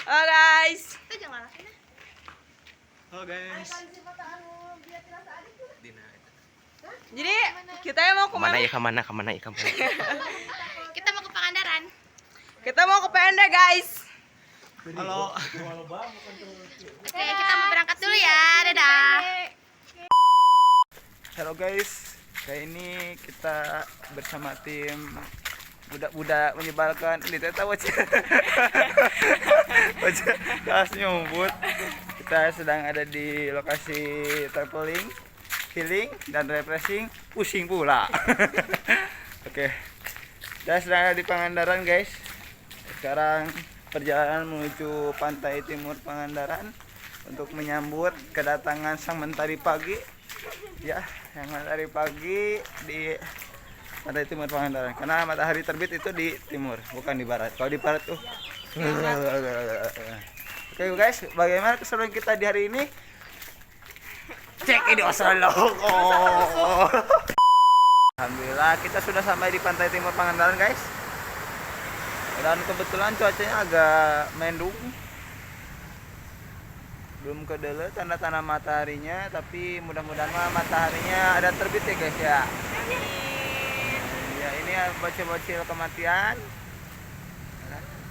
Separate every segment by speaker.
Speaker 1: Halo guys.
Speaker 2: Halo guys.
Speaker 1: Jadi kita mau
Speaker 3: Kemana
Speaker 1: kemana?
Speaker 3: ya kemana?
Speaker 4: Kita mau ke Pangandaran.
Speaker 1: Kita mau ke PND guys.
Speaker 2: Halo.
Speaker 4: Oke, kita mau berangkat dulu ya. Dadah.
Speaker 2: Halo guys. Kali ini kita bersama tim budak-budak menyebalkan ini tahu aja. Kelas nyumbut. Kita sedang ada di lokasi traveling, healing dan refreshing, pusing pula. Oke. Kita sedang ada di Pangandaran guys. Sekarang perjalanan menuju pantai timur Pangandaran untuk menyambut kedatangan sang mentari pagi. Ya, yang mentari pagi di pantai timur Pangandaran. Karena matahari terbit itu di timur, bukan di barat. Kalau di barat tuh. Oke guys, bagaimana keseruan kita di hari ini? Cek ini Oslo. Alhamdulillah kita sudah sampai di pantai timur Pangandaran guys. Dan kebetulan cuacanya agak mendung. Belum kedele tanda-tanda mataharinya, tapi mudah-mudahan mataharinya ada terbit ya guys ya. Ya ini bocil-bocil kematian.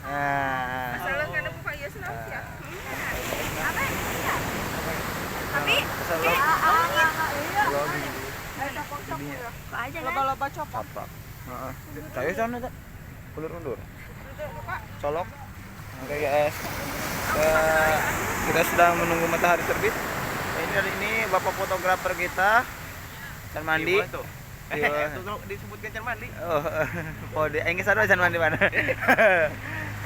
Speaker 2: Nah.
Speaker 1: Masalah kada buka ya senang ya.
Speaker 4: Tapi
Speaker 1: Loba-loba copot.
Speaker 2: Apa? Heeh. Saya sana tak. Ulur-ulur. Colok. Oke guys. Kita sedang menunggu matahari terbit. Ini dari ini bapak fotografer kita. Can mandi.
Speaker 3: Disebutkan Can mandi.
Speaker 2: Oh, pode. Enggak sadar Can mandi mana.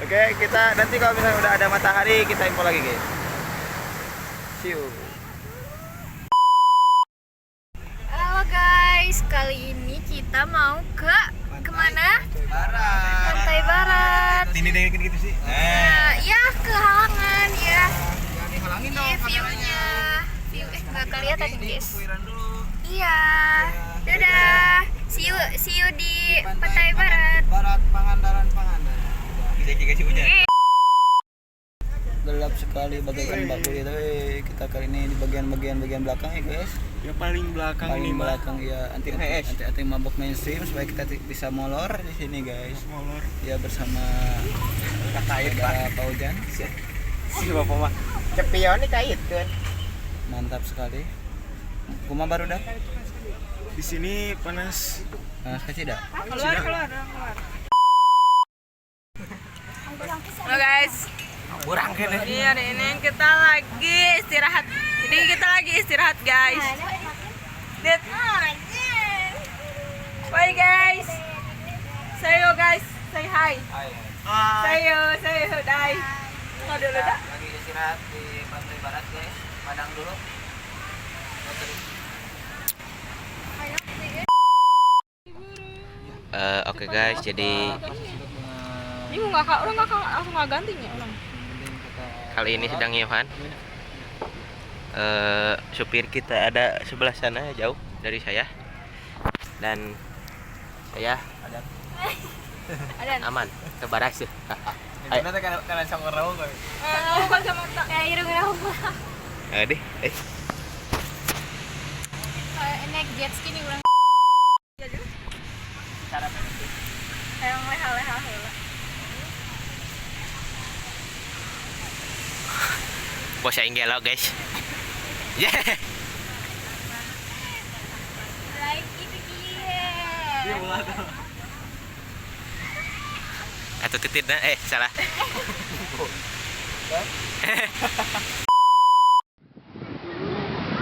Speaker 2: Oke, kita nanti kalau misalnya udah ada matahari kita info lagi guys. See you.
Speaker 4: halo guys, kali ini kita mau ke kemana? Pantai Barat.
Speaker 3: Ini dengan gitu sih.
Speaker 4: Ya ke Halangan ya.
Speaker 3: Halangin
Speaker 4: Ini view-nya. Nggak kelihatan guys. Iya. Dadah. See you di Pantai Barat.
Speaker 2: Pangandaran.
Speaker 3: Kita si hujan.
Speaker 2: Gelap sekali bagaikan bakul itu. Kita kali ini di bagian belakang ya guys.
Speaker 3: Ya paling belakang
Speaker 2: Paling belakang ya anti mabok mainstream supaya kita bisa molor di sini guys.
Speaker 3: molor.
Speaker 2: Ya bersama
Speaker 3: Kait
Speaker 2: saudara Paujan.
Speaker 3: Si bapak mah. Cepion nih kait kan.
Speaker 2: Mantap sekali. Kuma baru dah.
Speaker 3: Di sini panas.
Speaker 2: Nah, kasih dah.
Speaker 1: Keluar. Halo guys.
Speaker 3: Kurang kan.
Speaker 1: Iya, hari ini kita lagi istirahat. Jadi kita lagi istirahat guys. Lihat. Bye guys. Say yo guys. Say hi. Say yo, dai. Kau dulu dah.
Speaker 2: Lagi istirahat di Pantai Barat guys. Padang dulu.
Speaker 3: Oke guys, jadi
Speaker 1: Ini orang nggak langsung nggak gantinya orang.
Speaker 3: kali ini sedang Yohan. Supir kita ada sebelah sana jauh dari saya, dan saya
Speaker 1: Ada.
Speaker 3: aman ke baras.
Speaker 2: Nanti kalian sama rawu kok.
Speaker 1: Bukan sama tak.
Speaker 4: Kayak irung
Speaker 3: Deh,
Speaker 4: naik jet ski nih orang.
Speaker 1: Yang leha-leha heula.
Speaker 3: bos aing gelo guys. Yeah.
Speaker 4: Like itu dia.
Speaker 3: Atau titit salah.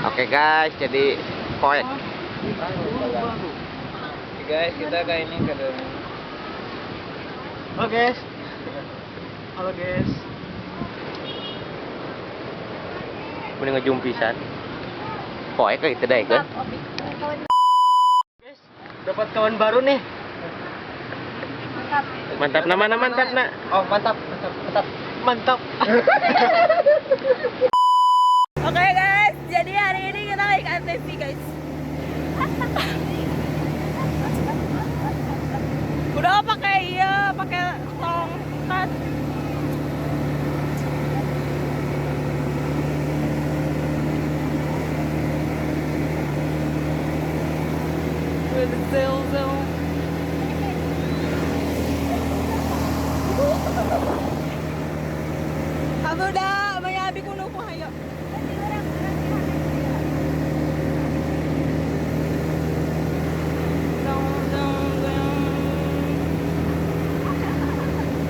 Speaker 3: Oke guys, jadi poin.
Speaker 2: Guys, kita kayak ini ke Halo guys.
Speaker 3: Mending ngejum pisan. Poe ke itu deh kan.
Speaker 2: Guys, dapat kawan baru nih.
Speaker 3: Mantap nama mantap nak.
Speaker 2: Oh, mantap.
Speaker 1: Oke guys, jadi hari ini kita naik ATV guys. Udah pakai tongkat. Sudah, mayabi kuno ko hayo.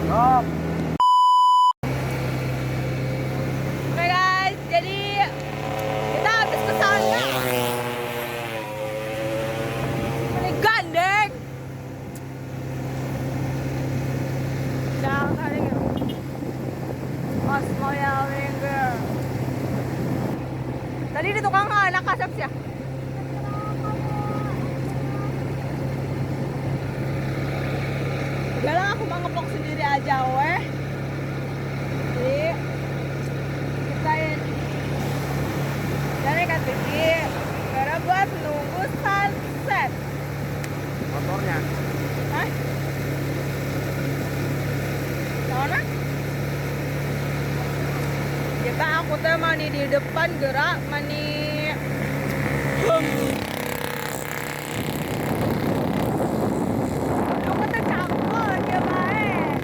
Speaker 2: Stop.
Speaker 1: Oke guys, jadi kita habis ke sana. Paling gandeng. Jangan kali ya. Mas Moya Winger. Tadi di tukang anak kasap siya. Udah lah, aku mau ngevlog sendiri aja weh. Jadi kita dari KTP karena buat nunggu sunset.
Speaker 2: Motornya.
Speaker 1: Hah? Mana? Jika aku teh mani di depan gerak mani. Aku teh cakep dia baik.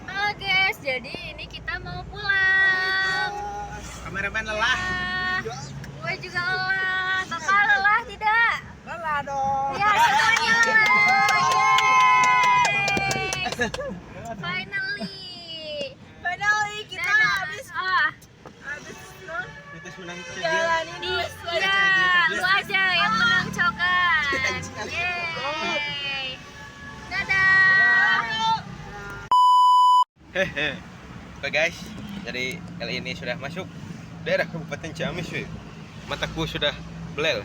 Speaker 4: Halo guys, jadi ini kita mau pulang.
Speaker 2: Kameramen lelah.
Speaker 4: Gue juga lelah. Bapak lelah tidak?
Speaker 2: Lelah dong.
Speaker 4: Ya, semuanya lelah. Yeay. Finally.
Speaker 1: Finally kita
Speaker 4: Dadah.
Speaker 1: habis
Speaker 4: Ah,
Speaker 1: jalanin
Speaker 4: di iya, lu aja yang menang cokan. Yeay. Dadah.
Speaker 3: Hehe. Oke guys, jadi kali ini sudah masuk daerah Kabupaten Ciamis. Weh. Mataku sudah belel.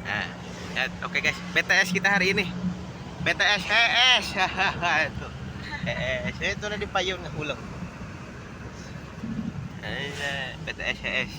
Speaker 3: Nah, ya, oke guys, BTS kita hari ini. BTS HS. Itu. HS itu udah dipayung ulang. BTS HS.